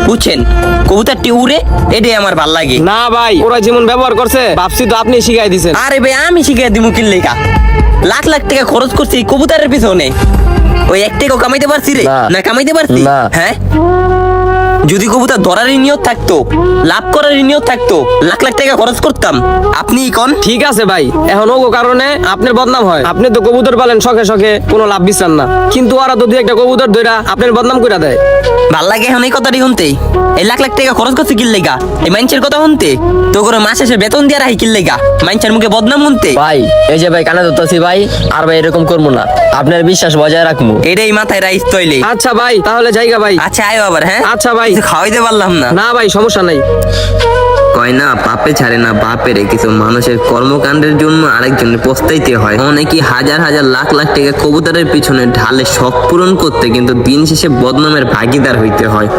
বুঝছেন, কবুতরটি উড়ে, এটাই আমার ভাল লাগে। না ভাই, ওরা যেমন ব্যবহার করছে ভাবছি তো আপনি শিখাই দিছেন। আরে ভাই আমি শিখিয়ে দিমু কি লেখা, লাখ লাখ টাকা খরচ করছি এই কবুতরের পিছনে, ওই এক টাকাও কামাইতে পারছি রে? না। না কামাইতে পারছি? না। হ্যাঁ, যদি কবুতর ধরারই নিয়ত থাকতো, লাভ করারই নিয়ত থাকতো, লাখ লাখ টাকা খরচ করতাম। আপনি কোন? ঠিক আছে ভাই, এখন ওগো কারণে আপনার বদনাম হয়। আপনি তো কবুতর পালেন শখে শখে, কোনো লাভ বিচার না, কিন্তু ওরা তো দুই একটা কবুতর ধইরা আপনার বদনাম কইরা দেয়। ভাল লাগে এখন এই কথাটি শুনতে? এই লাখ লাখ টাকা খরচ করছে কিল লেগা এই মানুষের কথা শুনতে? তো করে মাস শেষে বেতন দিয়ে রাখি কিল লেগা মানুষের মুখে বদনাম শুনতে? ভাই এই যে ভাই কানে ধরতেছি ভাই, আর ভাই এরকম করবো না, আপনার বিশ্বাস বজায় রাখবো। এটাই মাথায় রাইস তৈলে। আচ্ছা ভাই, তাহলে জায়গা ভাই। আচ্ছা আয়ো আবার। হ্যাঁ আচ্ছা ভাই। কিছু খাওয়াইতে পারলাম না। না ভাই, সমস্যা নাই। কয় না পাপে ছাড়ে না বাপেরে, কিছু মানুষের কর্মকাণ্ডের জন্য আরেকজনের পস্তাইতে হয়। অনেকে হাজার হাজার লাখ লাখ টাকা কবুতরের পিছনে ঢালে শখ পূরণ করতে, কিন্তু দিন শেষে বদনামের ভাগিদার হইতে হয়।